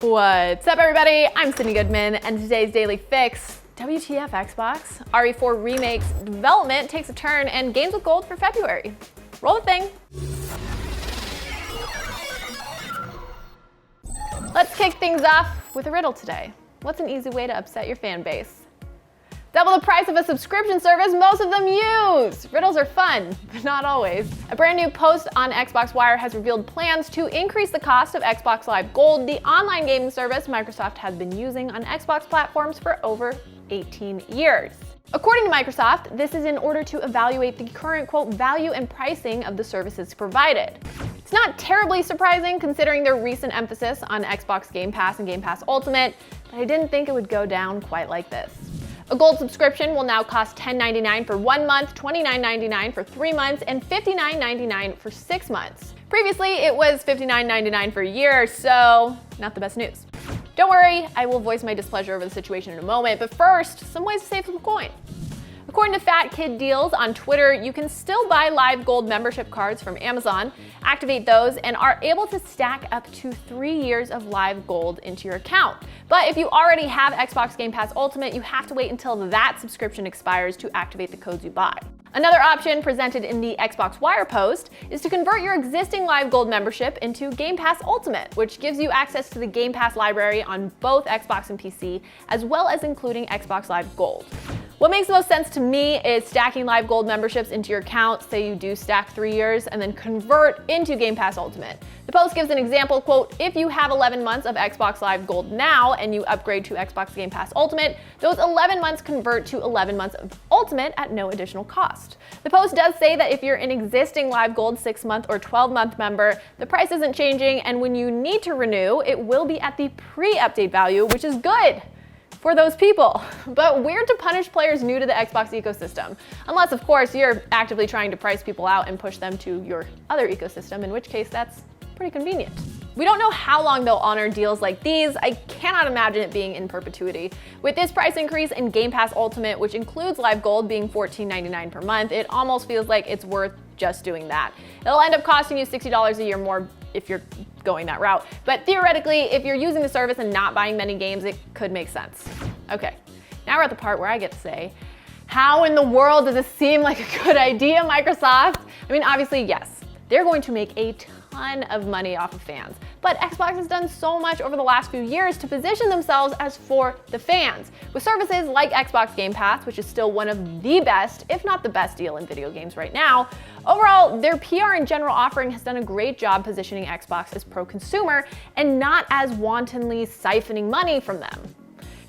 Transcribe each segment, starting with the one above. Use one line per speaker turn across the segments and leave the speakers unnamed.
What's up, everybody? I'm Sydney Goodman, and today's Daily Fix, WTF Xbox, RE4 Remake's development takes a turn and games with gold for February. Roll the thing. Let's kick things off with a riddle today. What's an easy way to upset your fan base? Double the price of a subscription service most of them use! Riddles are fun, but not always. A brand new post on Xbox Wire has revealed plans to increase the cost of Xbox Live Gold, the online gaming service Microsoft has been using on Xbox platforms for over 18 years. According to Microsoft, this is in order to evaluate the current, quote, value and pricing of the services provided. It's not terribly surprising considering their recent emphasis on Xbox Game Pass and Game Pass Ultimate, but I didn't think it would go down quite like this. A gold subscription will now cost $10.99 for 1 month, $29.99 for 3 months, and $59.99 for 6 months. Previously, it was $59.99 for a year, so not the best news. Don't worry, I will voice my displeasure over the situation in a moment, but first, some ways to save some coin. According to Fat Kid Deals on Twitter, you can still buy Live Gold membership cards from Amazon, activate those, and are able to stack up to 3 years of Live Gold into your account. But if you already have Xbox Game Pass Ultimate, you have to wait until that subscription expires to activate the codes you buy. Another option presented in the Xbox Wire post is to convert your existing Live Gold membership into Game Pass Ultimate, which gives you access to the Game Pass library on both Xbox and PC, as well as including Xbox Live Gold. What makes the most sense to me is stacking Live Gold memberships into your account, say you do stack 3 years, and then convert into Game Pass Ultimate. The post gives an example, quote, if you have 11 months of Xbox Live Gold now and you upgrade to Xbox Game Pass Ultimate, those 11 months convert to 11 months of Ultimate at no additional cost. The post does say that if you're an existing Live Gold 6-month or 12-month member, the price isn't changing, and when you need to renew, it will be at the pre-update value, which is good for those people, but weird to punish players new to the Xbox ecosystem. Unless, of course, you're actively trying to price people out and push them to your other ecosystem, in which case that's pretty convenient. We don't know how long they'll honor deals like these. I cannot imagine it being in perpetuity. With this price increase in Game Pass Ultimate, which includes Live Gold being $14.99 per month, it almost feels like it's worth just doing that. It'll end up costing you $60 a year more if you're going that route. But theoretically, if you're using the service and not buying many games, it could make sense. Okay, now we're at the part where I get to say, how in the world does this seem like a good idea, Microsoft? I mean, obviously, yes, they're going to make a ton of money off of fans. But Xbox has done so much over the last few years to position themselves as for the fans. With services like Xbox Game Pass, which is still one of the best, if not the best deal in video games right now, overall, their PR and general offering has done a great job positioning Xbox as pro-consumer and not as wantonly siphoning money from them.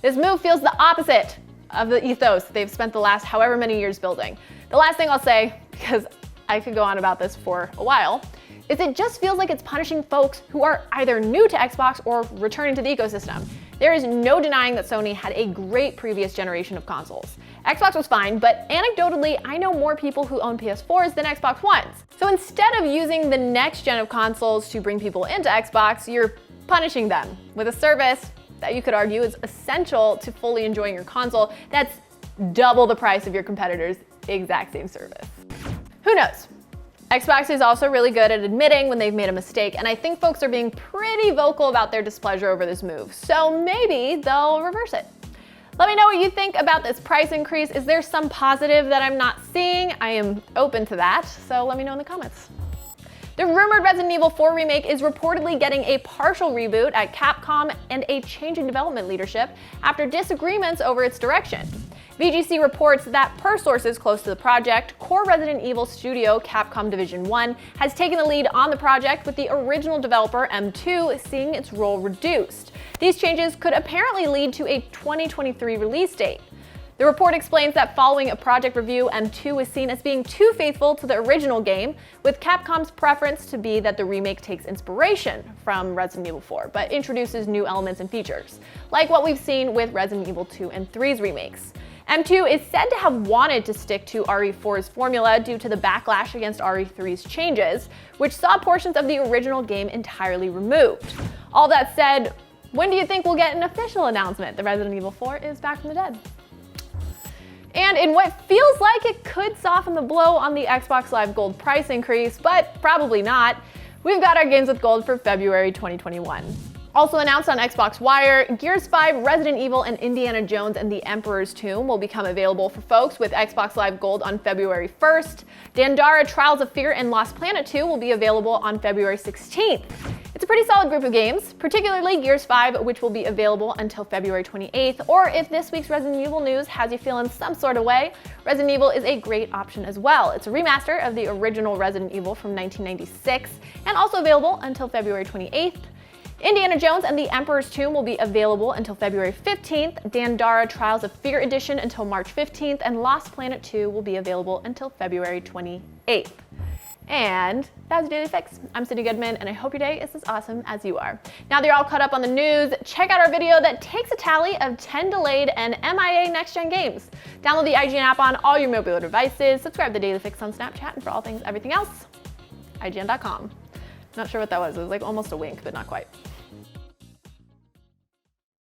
This move feels the opposite of the ethos they've spent the last however many years building. The last thing I'll say, because I could go on about this for a while, is it just feels like it's punishing folks who are either new to Xbox or returning to the ecosystem. There is no denying that Sony had a great previous generation of consoles. Xbox was fine, but anecdotally, I know more people who own PS4s than Xbox Ones. So instead of using the next gen of consoles to bring people into Xbox, you're punishing them with a service that you could argue is essential to fully enjoying your console that's double the price of your competitor's exact same service. Who knows? Xbox is also really good at admitting when they've made a mistake, and I think folks are being pretty vocal about their displeasure over this move, so maybe they'll reverse it. Let me know what you think about this price increase. Is there some positive that I'm not seeing? I am open to that, so let me know in the comments. The rumored Resident Evil 4 remake is reportedly getting a partial reboot at Capcom and a change in development leadership after disagreements over its direction. VGC reports that per sources close to the project, core Resident Evil studio Capcom Division 1 has taken the lead on the project, with the original developer M2 seeing its role reduced. These changes could apparently lead to a 2023 release date. The report explains that following a project review, M2 is seen as being too faithful to the original game, with Capcom's preference to be that the remake takes inspiration from Resident Evil 4, but introduces new elements and features, like what we've seen with Resident Evil 2 and 3's remakes. M2 is said to have wanted to stick to RE4's formula due to the backlash against RE3's changes, which saw portions of the original game entirely removed. All that said, when do you think we'll get an official announcement that Resident Evil 4 is back from the dead? And in what feels like it could soften the blow on the Xbox Live Gold price increase, but probably not, we've got our games with gold for February 2021. Also announced on Xbox Wire, Gears 5, Resident Evil, and Indiana Jones and the Emperor's Tomb will become available for folks with Xbox Live Gold on February 1st. Dandara, Trials of Fear, and Lost Planet 2 will be available on February 16th. It's a pretty solid group of games, particularly Gears 5, which will be available until February 28th, or if this week's Resident Evil news has you feeling some sort of way, Resident Evil is a great option as well. It's a remaster of the original Resident Evil from 1996, and also available until February 28th. Indiana Jones and the Emperor's Tomb will be available until February 15th, Dandara Trials of Fear Edition until March 15th, and Lost Planet 2 will be available until February 28th. And that was your Daily Fix. I'm Sydney Goodman, and I hope your day is as awesome as you are. Now that you're all caught up on the news, check out our video that takes a tally of 10 delayed and MIA next-gen games. Download the IGN app on all your mobile devices, subscribe to the Daily Fix on Snapchat, and for all things everything else, IGN.com. Not sure what that was. It was like almost a wink, but not quite.